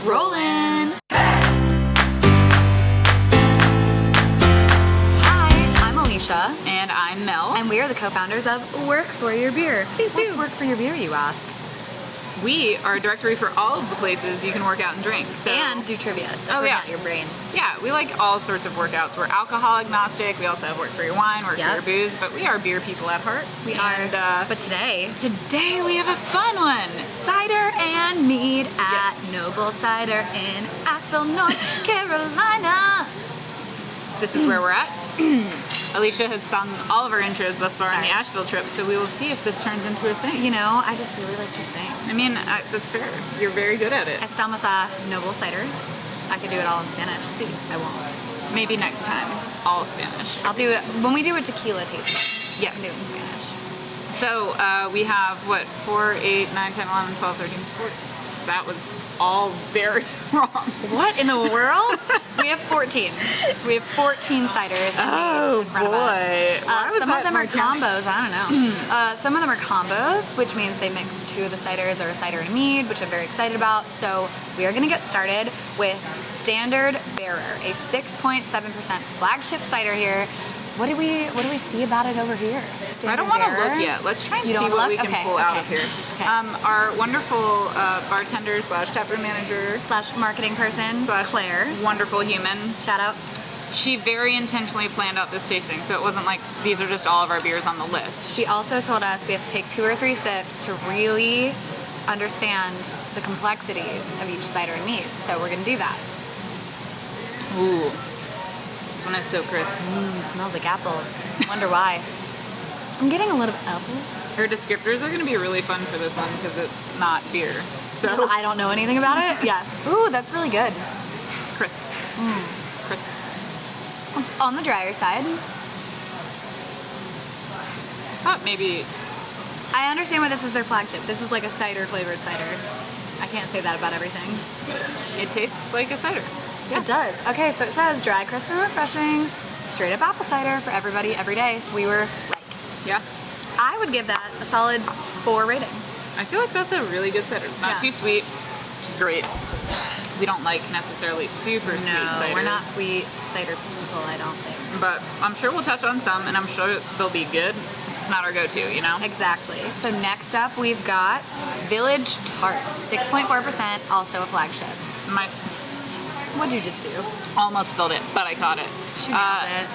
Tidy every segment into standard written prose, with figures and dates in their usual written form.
Rollin'. Hi, I'm Alicia. And I'm Mel. And we are the co-founders of Work for Your Beer. What's Work for Your Beer, you ask? We are a directory for all of the places you can work out and drink. So. And do trivia. That's oh yeah, your brain. Yeah, we like all sorts of workouts. We're alcohol agnostic. We also have Work for Your Wine, Work for Your Booze, but we are beer people at heart. We are. But today we have a fun one. Cider and mead at Noble Cider in Asheville, North Carolina. This is where we're at. Alicia has sung all of our intros thus far on the Asheville trip, so we will see if this turns into a thing. You know, I just really like to sing. I mean, that's fair. You're very good at it. Estamos a Noble Cider. I could do it all in Spanish. See, I won't. Maybe next time, all Spanish. I'll do it when we do a tequila tasting. Yes. I'll do it in Spanish. So we have, what, 4, 8, 9, 10, 11, 12, 13, 14. That was all very wrong. What in the world? We have 14. We have 14 ciders and meads in front of us. Some of them are combos, I don't know. Some of them are combos, which means they mix two of the ciders or a cider and mead, which I'm very excited about. So we are gonna get started with Standardbearer, a 6.7% flagship cider here. What do we see about it over here? I don't want to look yet. Let's try and see what we can pull out of here. Okay. Our wonderful bartender slash taproom manager slash marketing person slash Claire, wonderful human. Shout out. She very intentionally planned out this tasting, so it wasn't like these are just all of our beers on the list. She also told us we have to take 2 or 3 sips to really understand the complexities of each cider and mead. So we're gonna do that. Ooh. This one is so crisp. It smells like apples. Wonder why. I'm getting a little apple. Her descriptors are going to be really fun for this one because it's not beer. So I don't know anything about it. Yes. Ooh, that's really good. It's crisp. Crisp. It's on the drier side. Maybe. I understand why this is their flagship. This is like a cider flavored cider. I can't say that about everything. It tastes like a cider. Yeah. It does. Okay, so it says dry, crisp, and refreshing. Straight up apple cider for everybody, every day. So we were right. Yeah. I would give that a solid 4 rating. I feel like that's a really good cider. It's not too sweet, which is great. We don't like necessarily super sweet ciders. No, we're not sweet cider people, I don't think. But I'm sure we'll touch on some, and I'm sure they'll be good. It's just not our go-to, you know? Exactly. So next up, we've got Village Tart, 6.4%, also a flagship. What'd you just do? Almost spilled it, but I caught it. She nailed it.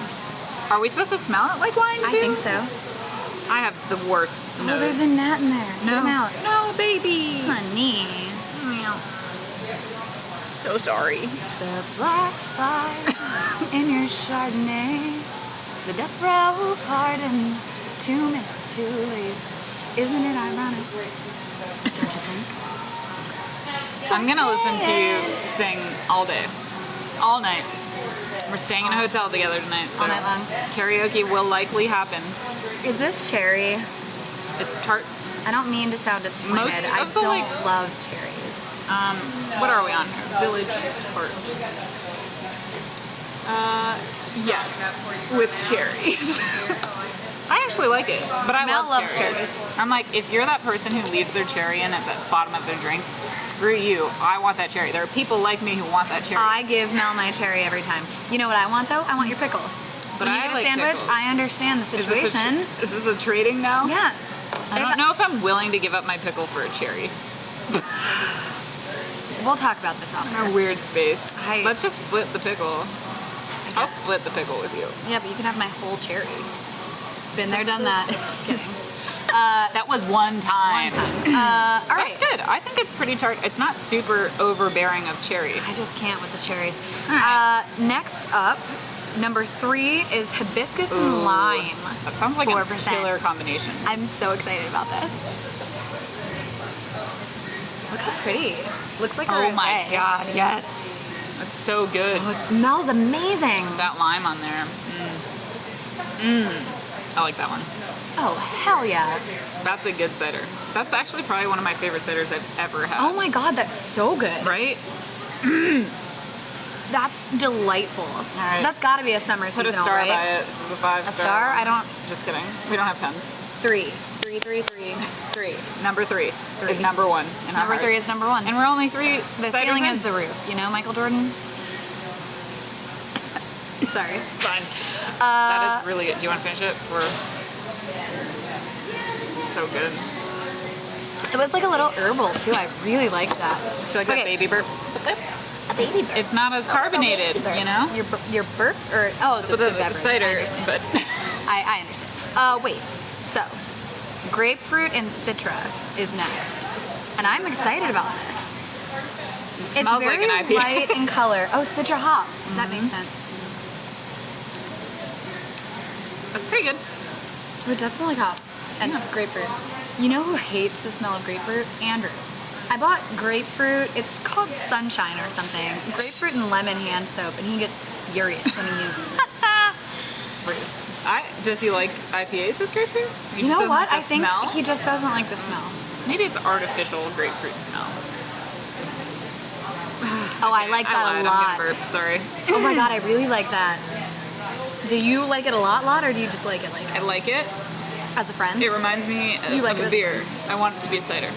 Are we supposed to smell it like wine, too? I think so. I have the worst nose. Oh, there's a gnat in there. No. Get him out. No, baby. Honey. Meow. So sorry. The black fire in your Chardonnay. The death row pardon. 2 minutes too late. Isn't it ironic? Don't you think? I'm gonna listen to you sing all day, all night. We're staying in a hotel together tonight, so all night long. Karaoke will likely happen. Is this cherry? It's tart. I don't mean to sound disappointed. I don't love cherries. What are we on here? Village Tart. Yes, with cherries. I actually like it, but Mel love loves cherries. I'm like, if you're that person who leaves their cherry in at the bottom of their drink, screw you. I want that cherry. There are people like me who want that cherry. I give Mel my cherry every time. You know what I want though? I want your pickle. But when you get a sandwich, pickles. I understand the situation. Is this a trading now? Yes. I don't know if I'm willing to give up my pickle for a cherry. We'll talk about this after. In a weird space. Let's just split the pickle. I'll split the pickle with you. Yeah, but you can have my whole cherry. Been there, done that. Just kidding. That was one time. All right. That's good. I think it's pretty tart. It's not super overbearing of cherry. I just can't with the cherries. All right. Next up, number 3 is hibiscus and lime. That sounds like 4%. a killer combination. I'm so excited about this. Look how pretty. Looks like a rosé. Oh my god, yes. That's so good. Oh, it smells amazing. That lime on there. I like that one. Oh, hell yeah. That's a good cider. That's actually probably one of my favorite ciders I've ever had. Oh my god, that's so good. Right? That's delightful. All right. That's gotta be a summer seasonal, Put a star right? by it. This is a 5-star. A star? I don't... Just kidding. We don't have pens. 3. 3. Number 3 is number 1 in our Number 3 hearts. is number 1. And we're only 3 The ciders ceiling in. is the roof, you know, Michael Jordan? Sorry. It's fine. That is really good. Do you want to finish it? It's so good. It was like a little herbal too. I really liked that. Do you like that baby burp? A baby burp. It's not as carbonated, you know? Your burp? Or, oh, the beverage. Cider, I understand. but... I understand. Wait. So, grapefruit and citra is next. And I'm excited about this. It smells like an IPA. It's very light in color. Oh, citra hops. That makes sense. That's pretty good. Oh, it does smell like hops. And grapefruit. You know who hates the smell of grapefruit? Andrew. I bought grapefruit. It's called Sunshine or something. Grapefruit and lemon hand soap, and he gets furious when he uses it. Does he like IPAs with grapefruit? He You just know doesn't what? like the I think smell? he just doesn't like the smell. Maybe it's artificial grapefruit smell. Oh, I like that I lied. a lot. I'm gonna burp. Sorry. Oh my god, I really like that. Do you like it a lot, or do you just like it like I like it. as a friend? It reminds me You like of it a as beer. I want it to be a cider.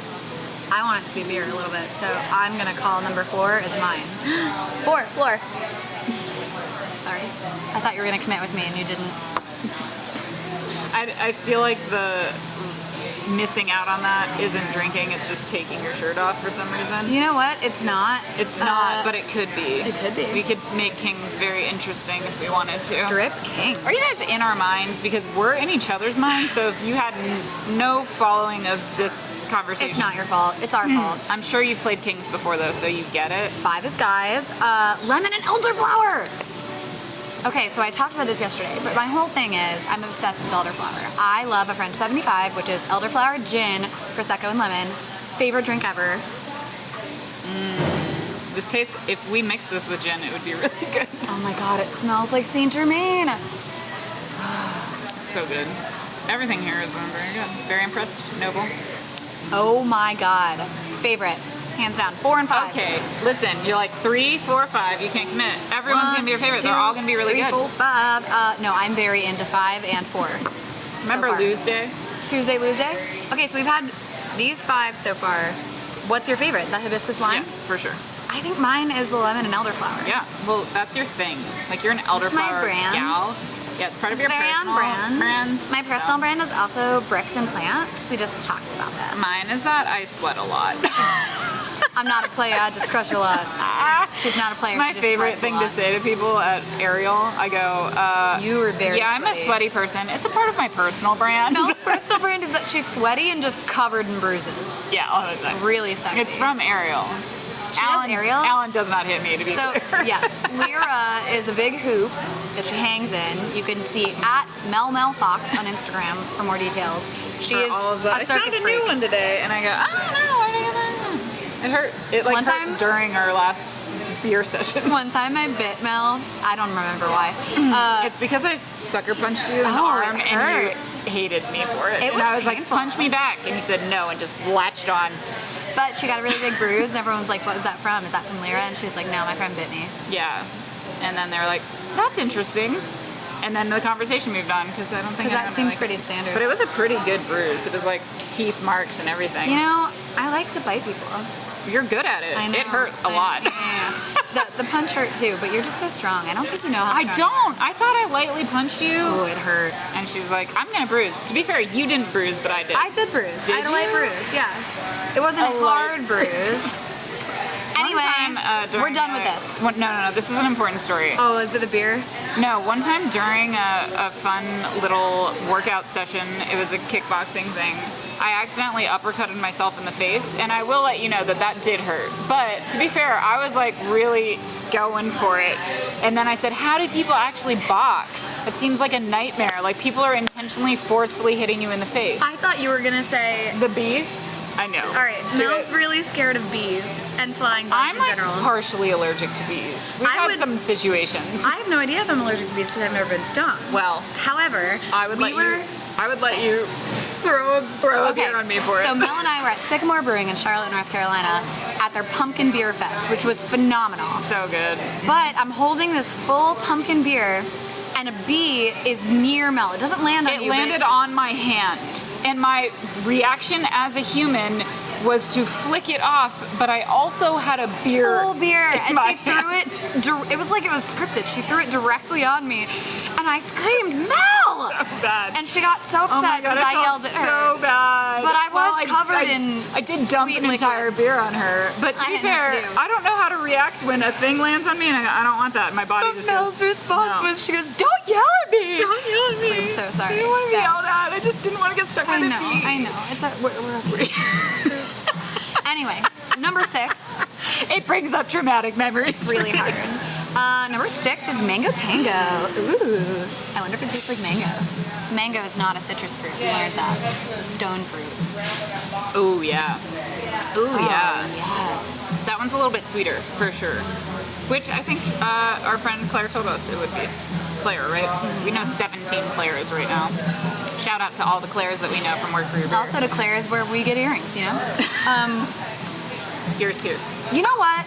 I want it to be beer a little bit, so I'm gonna call number 4 as mine. Floor. Sorry. I thought you were gonna commit with me and you didn't. I feel like the missing out on that isn't drinking, it's just taking your shirt off for some reason. You know what? It's not. It's not, but it could be. It could be. We could make Kings very interesting if we wanted to. Strip King. Are you guys in our minds? Because we're in each other's minds, so if you had no following of this conversation... It's not your fault. It's our fault. I'm sure you've played Kings before though, so you get it. 5 is guys. Lemon and elderflower. Okay, so I talked about this yesterday, but my whole thing is I'm obsessed with elderflower. I love a French 75, which is elderflower, gin, prosecco, and lemon. Favorite drink ever. This tastes, if we mix this with gin, it would be really good. Oh my god, it smells like Saint Germain. It's so good. Everything here is very good. Very impressed. Noble. Oh my god. Favorite. Hands down. 4 and 5. Okay, listen, you're like 3, 4, 5. You can't commit. Everyone's gonna be your favorite. They're all gonna be really 3, good. 4, 5. No, I'm very into 5 and 4. Remember so far. Lose Day? Tuesday, Lose Day? Okay, so we've had these 5 so far. What's your favorite? The hibiscus lime? Yeah, for sure. I think mine is the lemon and elderflower. Yeah, well, that's your thing. Like, you're an elderflower brand. gal. Yeah, it's part of your Very personal on brand. My personal so. brand is also Bricks and Plants. We just talked about this. Mine is that I sweat a lot. I'm not a player, I just crush a lot. She's not a player, It's my she just favorite sweats a thing lot. to say to people at Ariel. I go, You were very yeah, I'm a sweaty person. It's a part of my personal brand. Mel's personal brand is that she's sweaty and just covered in bruises. Yeah, all the time. Really sexy. It's from Ariel. She does Ariel? Alan does not hit me, to be So, clear. yes, Lyra is a big hoop that she hangs in. You can see at Mel Fox on Instagram for more details. She For is all of that. a I found circus a freak. new one today, and I go, I don't know, why did I get that? It hurt. It like One hurt time- during our last beer session. One time I bit Mel, I don't remember why. It's because I sucker punched you in the Oh, it arm, and hurt. you hated me for it. It and was I was painful. like, punch me back, and you said no, and just latched on. But she got a really big bruise, and everyone's like, what was that from? Is that from Lyra? And she was like, no, my friend bit me. Yeah. And then they're like, that's interesting. And then the conversation moved on, because I don't think Because I'm that gonna seems like pretty it. standard. But it was a pretty good bruise. It was like teeth marks and everything. You know, I like to bite people. You're good at it. I know. It hurt a I- lot. Yeah. The punch hurt too, but you're just so strong. I don't think you know how I strong don't. I thought I lightly punched you. Oh, it hurt. And she's like, I'm gonna bruise. To be fair, you didn't bruise, but I did. I did bruise. I had a light you? bruise, yeah. It wasn't a light- hard bruise. Anyway, During we're done with this. No. This is an important story. Oh, is it a beer? No, one time during a fun little workout session, it was a kickboxing thing, I accidentally uppercutted myself in the face, and I will let you know that that did hurt. But to be fair, I was like really going for it. And then I said, how do people actually box? It seems like a nightmare. Like people are intentionally forcefully hitting you in the face. I thought you were gonna say. The bee? I know. All right, Do Mel's it. really scared of bees and flying bugs I'm in like general. partially allergic to bees. We've I had would- some situations. I have no idea if I'm allergic to bees because I've never been stung. Well, However, I would let you throw a beer on me for it. So Mel and I were at Sycamore Brewing in Charlotte, North Carolina at their Pumpkin Beer Fest, which was phenomenal. So good. But I'm holding this full pumpkin beer and a bee is near Mel. It doesn't land on It you. but landed it's- on my hand. And my reaction as a human was to flick it off, but I also had a beer. Full beer, and my she threw it. It was like it was scripted. She threw it directly on me, and I screamed, "Mel!" So bad. And she got so Oh my upset God, because I yelled at her. So bad. But I was covered in I did dump sweet an entire beer on her. But to I be didn't know fair, what to do. I don't know how to react when a thing lands on me, and I don't want that. My body But just Mel's goes, response no. was, she goes, "Don't yell at me!" Don't yell at me. I'm so sorry. I didn't want to be So- yelled at. I just didn't want to get stuck by I the know, feet. I know. We're okay. Anyway, number 6. It brings up traumatic memories. It's really hard. Number 6 is Mango Tango. Ooh. I wonder if it tastes like mango. Mango is not a citrus fruit. We learned that. It's a stone fruit. Oh yeah. Oh yeah. Yes. That one's a little bit sweeter for sure. Which I think our friend Claire told us it would be. Claire, right? We know 17 Claires right now. Shout out to all the Claires that we know from Work for Your Beer. Also to Claire's where we get earrings, you know? Ears pierced. You know what?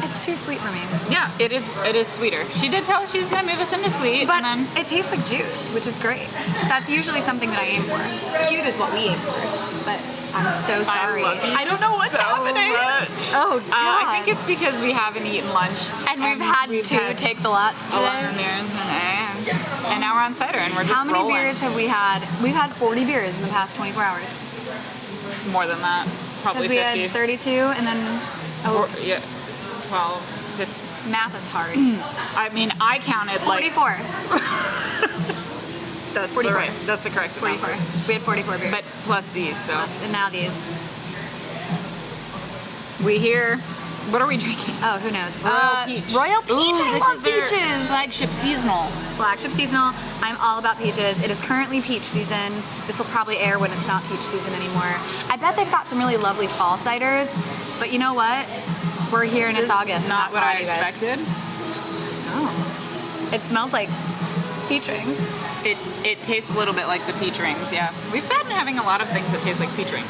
It's too sweet for me. Yeah, it is sweeter. She did tell us she was gonna move us into sweet, But and then it tastes like juice, which is great. That's usually something that I aim for. Cute is what we aim for. But I'm so sorry. I love you I don't know what's so happening. much. Oh God. I think it's because we haven't eaten lunch, and we've had to take the lots a lot today. of beers and now we're on cider and we're just How many rolling. beers have we had? We've had 40 beers in the past 24 hours. More than that, probably Because 50. we had 32 and then, Yeah, 12, 15. math is hard. I mean, I counted like 44. that's 44. that's the correct amount. 44. We had 44 beers. But plus these, so And now these. we here. What are we drinking? Oh, who knows? Royal Peach. Royal Peach. Ooh, I this love is their peaches. flagship seasonal. Flagship seasonal. I'm all about peaches. It is currently peach season. This will probably air when it's not peach season anymore. I bet they've got some really lovely fall ciders, but you know what? We're here and it's August. Not what I you guys. expected. Oh. It smells like peach rings. It tastes a little bit like the peach rings, yeah. We've been having a lot of things that taste like peach rings.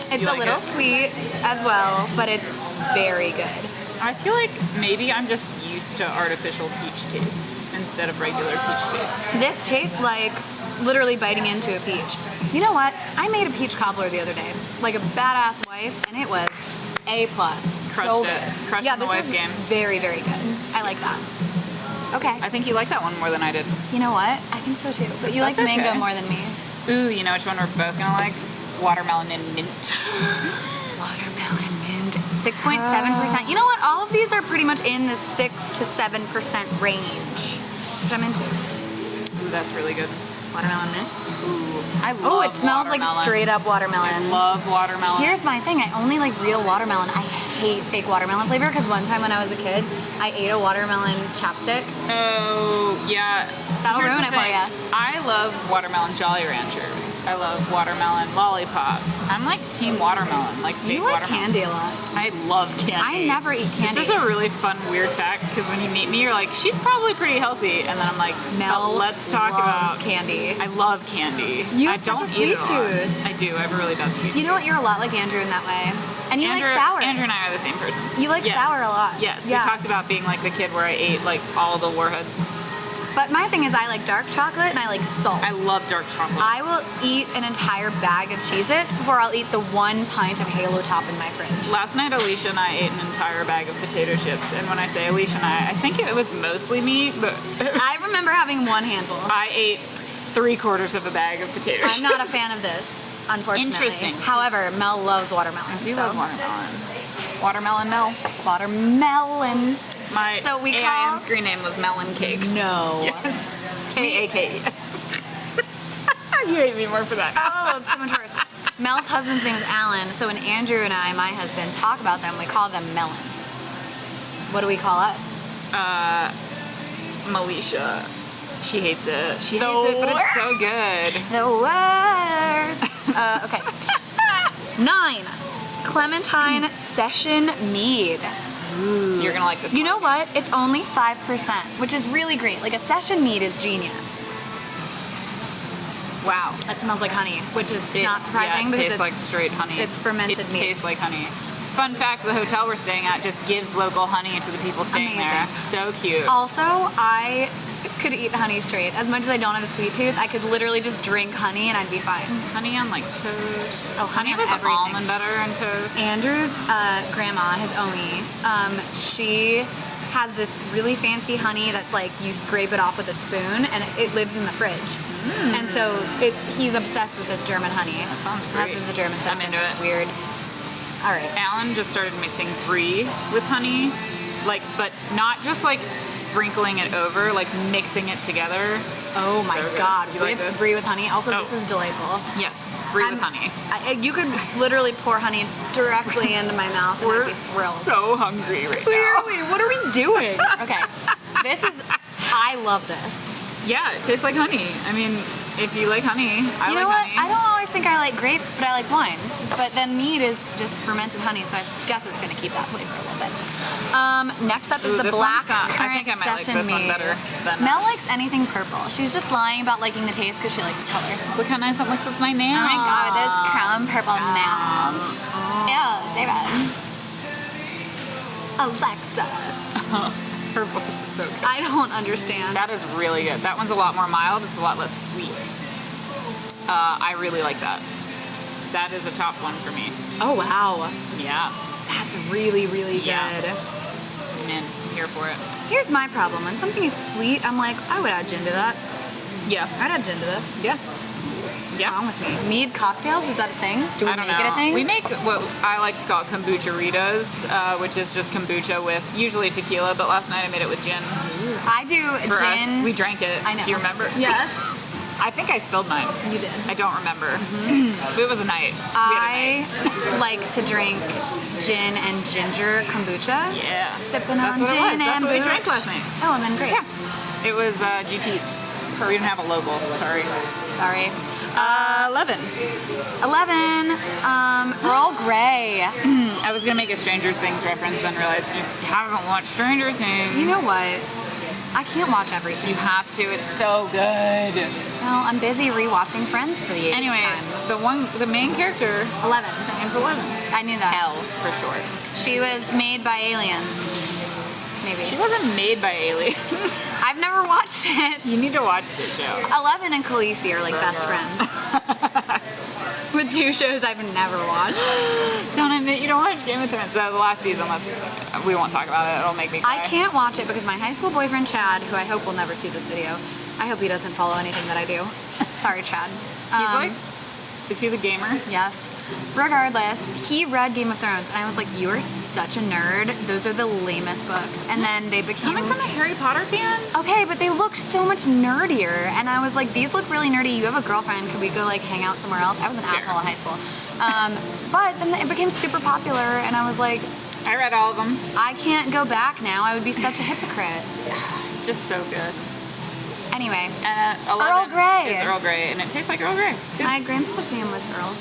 It's You a like little it? sweet as well, but it's very good. I feel like maybe I'm just used to artificial peach taste instead of regular peach taste. This tastes like literally biting into a peach. You know what? I made a peach cobbler the other day, like a badass wife, and it was A+. Crushed so it. good. Crushed yeah, in the this wife is game. very, very good. I like that. Okay. I think you like that one more than I did. You know what? I think so too. But you That's like mango okay. more than me. Ooh, you know which one we're both gonna like? Watermelon and mint. Watermelon mint. 6.7%. You know what? All of these are pretty much in the 6 to 7% range, which I'm into. Ooh, that's really good. Watermelon mint. Ooh, I love Oh, it smells like watermelon. straight up watermelon. I love watermelon. Here's my thing. I only like real watermelon. I hate fake watermelon flavor because one time when I was a kid, I ate a watermelon chapstick. Oh, yeah. That'll Here's ruin the it for thing. ya. I love watermelon Jolly Ranchers. I love watermelon lollipops. I'm like team watermelon, like fake You like watermelon. candy a lot. I love candy. I never eat candy. This is a really fun, weird fact because when you meet me, you're like, she's probably pretty healthy, and then I'm like, Mel but let's talk loves about candy. I love candy. You I have don't such a eat sweet it a lot. tooth. I do. I have a really bad sweet tooth. You know what? You're a lot like Andrew in that way. And you Andrew, like sour. Andrew and I are the same person. You like Yes. sour a lot. Yes, Yeah. we talked about being like the kid where I ate like all the warheads. But my thing is I like dark chocolate and I like salt. I love dark chocolate. I will eat an entire bag of Cheez-Its before I'll eat the 1 pint of Halo Top in my fridge. Last night, Alicia and I ate an entire bag of potato chips, and when I say Alicia and I think it was mostly me, but I remember having 1 handful. I ate 3/4 of a bag of potato chips. I'm not a fan of this, unfortunately. Interesting. However, Mel loves watermelon. I do so. love watermelon. Watermelon Mel. Watermelon. My So we AIN call- screen name was Melon Cakes. No. Yes. K-A-K-E-S. You hate me more for that. Oh, it's so much worse. Mel's husband's name is Alan, so when Andrew and I, my husband, talk about them, we call them Melon. What do we call us? Alicia. She hates it. She hates it, but it's so good. The worst. Okay. 9. Clementine Session Mead. You're gonna like this You one. know what? It's only 5%, which is really great. Like a session mead is genius. Wow. That smells like honey, which is It- not surprising yeah, it because tastes it's like straight honey. it's fermented It meat. tastes like honey. Fun fact, the hotel we're staying at just gives local honey to the people staying there. Amazing. So cute. Also, I could eat honey straight. As much as I don't have a sweet tooth, I could literally just drink honey and I'd be fine. Honey on like toast. Oh, honey on with everything. almond butter and toast. Andrew's grandma, his Omi, she has this really fancy honey that's like you scrape it off with a spoon and it lives in the fridge. And so he's obsessed with this German honey. That sounds great. That's a German stuff. I'm into it. It's weird. All right. Alan just started mixing brie with honey, like, but not just like sprinkling it over, like mixing it together. Oh my So good. God, You like whipped this? brie with honey. Also, Oh. this is delightful. Yes, brie with honey. You could literally pour honey directly into my mouth and I'd be thrilled. So hungry right Clearly, what are we doing? Okay, I love this. now. Yeah, it tastes like honey. I mean, if you like honey, I You know like what? honey. I don't always think I like grapes, but I like wine. But then mead is just fermented honey, so I guess it's gonna keep that flavor a little bit. Next up is Ooh, the this black one's not- I currant think I might like session this one mead. better than Mel likes anything purple. She's just lying about liking the taste because she likes the color. Look how nice it looks with my Oh nails. my God, this crown purple nails. Ew, David. Alexis. Her voice is so good. I don't understand. That is really good. That one's a lot more mild. It's a lot less sweet. I really like that. That is a top one for me. Oh wow, Yeah. that's really, really Yeah. good. I'm in. I'm here for it. Here's my problem. When something is sweet, I'm like, I would add gin to that. Yeah. I'd add gin to this. Yeah. What's Yeah. wrong with me? Mead cocktails, is that a thing? Do we I don't make know. it a thing? We make what I like to call kombucha-ritas, which is just kombucha with usually tequila, but last night I made it with gin. I do For gin. us, we drank it. I know. Do you remember? Yes, I think I spilled mine. you did. I don't remember. It was a night. We had a night. I like to drink gin and ginger kombucha. Yeah. Sipping That's on what it gin was. and That's what we drank booch. last night. Oh, and then great. Yeah. It was GT's. We didn't have a logo. Sorry. Sorry. 11. 11. Earl Grey. I was gonna make a Stranger Things reference, then realized you haven't watched Stranger Things. You know what? I can't watch everything. You have to. It's so good. Well, I'm busy rewatching Friends for the 80th Anyway, time. the main character, 11. her name's 11. I knew that. L for short. She was made by aliens. Maybe. She wasn't made by aliens. I've never watched it. You need to watch this show. 11 and Khaleesi are like best friends. With two shows I've never watched. Don't admit you don't watch Game of Thrones. The last season, we won't talk about it. It'll make me cry. I can't watch it because my high school boyfriend Chad, who I hope will never see this video, I hope he doesn't follow anything that I do. Sorry, Chad. Is he the gamer? Yes. Regardless, he read Game of Thrones, and I was like, "You are such a nerd. Those are the lamest books." And then they became Coming from a Harry Potter fan? okay, but they looked so much nerdier, and I was like, "These look really nerdy. You have a girlfriend? Could we go like hang out somewhere else?" I was an Fair. asshole in high school, but then it became super popular, and I was like, I read all of them. "I can't go back now. I would be such a hypocrite." It's just so good. Anyway, 11 Earl Grey. is Earl Grey, and it tastes like Earl Grey. It's good. my grandpa's name was Earl.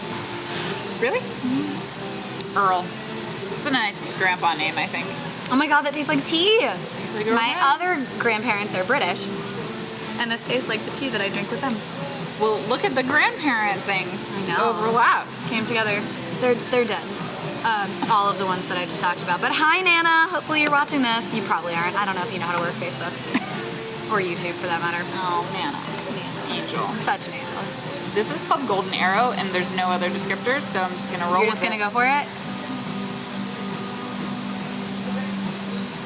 Really? Earl. It's a nice grandpa name, I think. Oh my God, that tastes like tea. Tastes like Earl My Grey. other grandparents are British, and this tastes like the tea that I drink with them. Well, look at the grandparent thing. I know. Overlap. Came together. They're dead. All of the ones that I just talked about. But hi, Nana. Hopefully you're watching this. You probably aren't. I don't know if you know how to work Facebook or YouTube for that matter. Oh, Nana. Angel. Such an angel. This is called Golden Arrow, and there's no other descriptors, so I'm just gonna roll You're with just gonna it. go for it?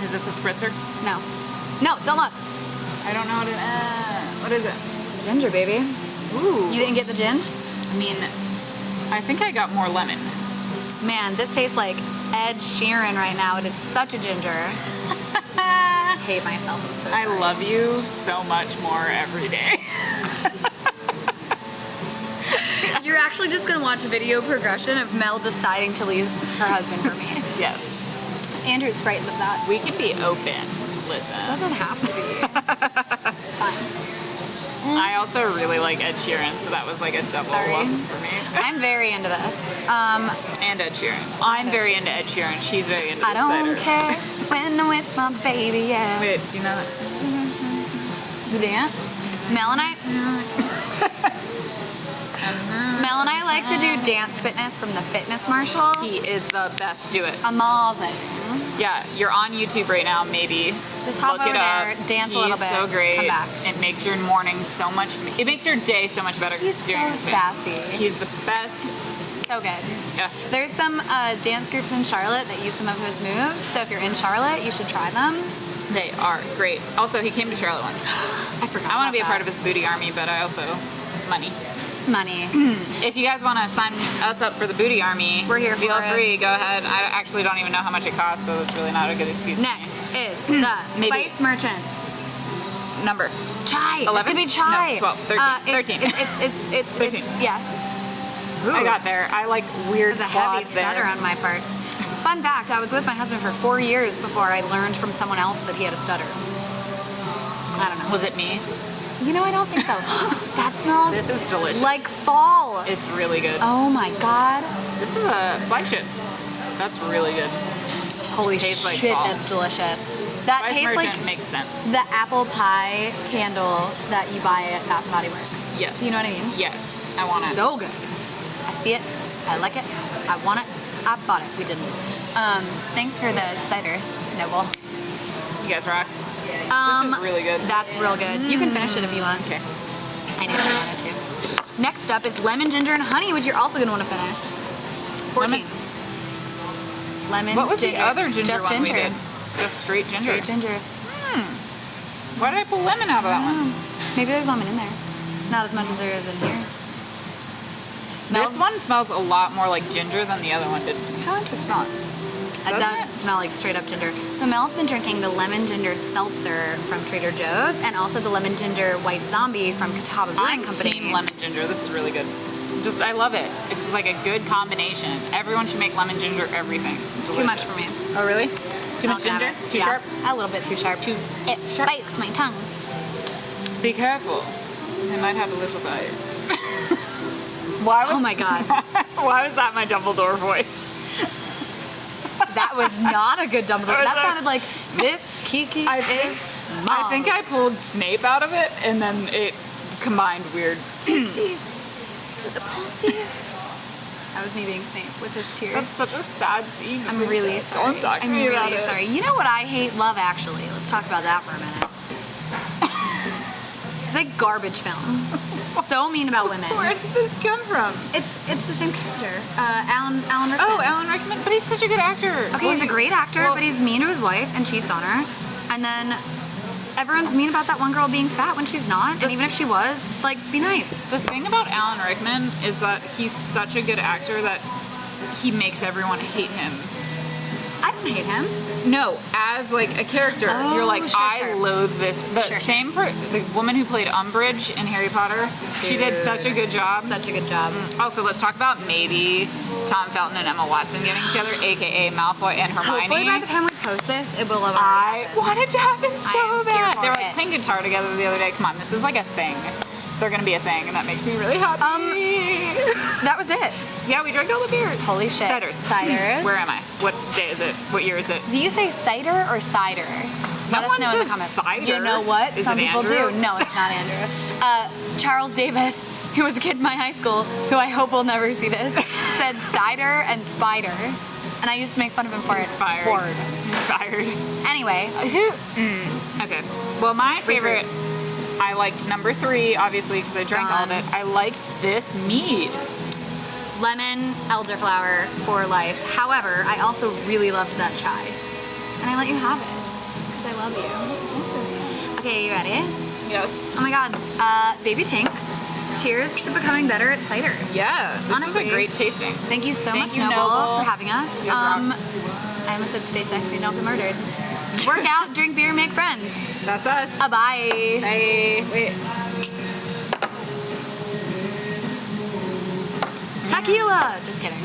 Is this a spritzer? No. No, don't look. I don't know what it what is it? Ginger, baby. Ooh. You didn't get the ginger? I mean, I think I got more lemon. Man, this tastes like Ed Sheeran right now. It is such a ginger. I hate myself. I'm so I sorry. love you so much more every day. You're actually just gonna watch video progression of Mel deciding to leave her husband for me. Yes. Andrew's frightened of that. We can be open. Listen. It doesn't have to be. It's fine. I also really like Ed Sheeran, so that was like a double Sorry. love for me. I'm very into this. And Ed Sheeran. I'm very into Ed Sheeran. She's very into I the don't cider. care when I'm with my baby, yeah. Wait, do you know that? The dance? Mel and I like to do dance fitness from the fitness marshal. He is the best. Do it. Amazing. Yeah, you're on YouTube right now, maybe. Just hop Look over it up. there, dance a little bit, He's so great. come back. It makes your morning so much. It makes your day so much better. He's during so his dance. sassy. He's the best. So good. Yeah. There's some dance groups in Charlotte that use some of his moves, so if you're in Charlotte, you should try them. They are great. Also, he came to Charlotte once. I forgot. I want to about be a that. part of his booty army, but I also money. Money. If you guys want to sign us up for the booty army, We're here feel for it. free. Go ahead. I actually don't even know how much it costs, so it's really not a good excuse. for me. Next is the Maybe. Spice Merchant. Number. Chai. 11? It's gonna be chai. No, 12, 13. 13. It's 13. yeah. Ooh. I got there. I like weird There's a heavy quads stutter there. on my part. Fun fact, I was with my husband for 4 years before I learned from someone else that he had a stutter. I don't know. Was it me? You know, I don't think so. That smells This is delicious. like fall. It's really good. Oh my god. This is a Flagship. That's really good. Holy Tastes like shit, fall. that's delicious. That Spice tastes Merchant like makes sense. the apple pie candle that you buy at Bath & Body Works. Yes. You know what I mean? Yes. I want it. So good. I see it. I like it. I want it. I bought it. We didn't. Thanks for the cider, Noble. You guys rock. This is really good. That's real good. You can finish it if you want. Okay. I knew she wanted to. Next up is lemon, ginger, and honey, which you're also going to want to finish. 14. Lemon, What was ginger. the other ginger Just one ginger. we did? Just straight ginger. Straight ginger. Why did I pull lemon out of that one? Maybe there's lemon in there. Not as much as there is in here. This one smells a lot more like ginger than the other one did to me. How interesting. Smell it. It Doesn't does it? smell like straight up ginger. So Mel's been drinking the lemon ginger seltzer from Trader Joe's and also the lemon ginger white zombie from Catawba Brewing I'm Company. team lemon ginger. This is really good. Just, I love it. It's just like a good combination. Everyone should make lemon ginger everything. It's too much for me. Oh, really? Too much I'll have ginger? it. Too Yeah, sharp? A little bit too sharp. It bites my tongue. Be careful. I might have a little bite. Why was, Oh my god. why was that my Dumbledore voice? That was not a good Dumbledore. Or is That that- sounded like this Kiki I is think- mom. I think I pulled Snape out of it, and then it combined weird. Take these to the pussy. That was me being Snape with his tears. That's such a sad scene. I'm really sorry. Don't talk to I'm me about really it. sorry. You know what I hate? Love Actually. Let's talk about that for a minute. It's like garbage film. So mean about women. Where did this come from? It's the same character. Alan Rickman. Oh, Alan Rickman, but he's such a good actor. Okay, he's a great actor, but he's mean to his wife and cheats on her. And then everyone's mean about that one girl being fat when she's not. And even if she was, like, be nice. The thing about Alan Rickman is that he's such a good actor that he makes everyone hate him. I don't hate him. No, as like a character, Oh, you're like, sure, I sure. loathe this. The Sure. the woman who played Umbridge in Harry Potter, she did such a good job. Such a good job. Also, let's talk about maybe Tom Felton and Emma Watson getting together, aka Malfoy and Hermione. Hopefully by the time we post this, it will have I already happened. want it to happen I so am here bad. for They were it. like playing guitar together the other day. Come on, this is like a thing. They're gonna be a thing, and that makes me really happy. That was it. Yeah, we drank all the beers. Holy shit. Ciders. Ciders. Where am I? What day is it? What year is it? Do you say cider or cider? Let us one know in the says comments. cider. You know what? Is Some it people Andrew? do. No, it's not Andrew. Charles Davis, who was a kid in my high school, who I hope will never see this, said cider and spider. And I used to make fun of him for it. Inspired. Hard. Inspired. Anyway, Okay. Well, my favorite, I liked number 3, obviously, because I drank all of it. I liked this mead. lemon, elderflower for life. However, I also really loved that chai. And I let you have it. Because I love you. Okay, you ready? Yes. Oh my god. Baby Tink, cheers to becoming better at cider. Yeah. This was Honestly. a great tasting. Thank you so Thank much, you, Noble, Noble. for having us. You guys rock. I almost said stay sexy, don't be murdered. Work out, drink beer, make friends. That's us. Bye. Bye. Wait. Tequila. Just kidding.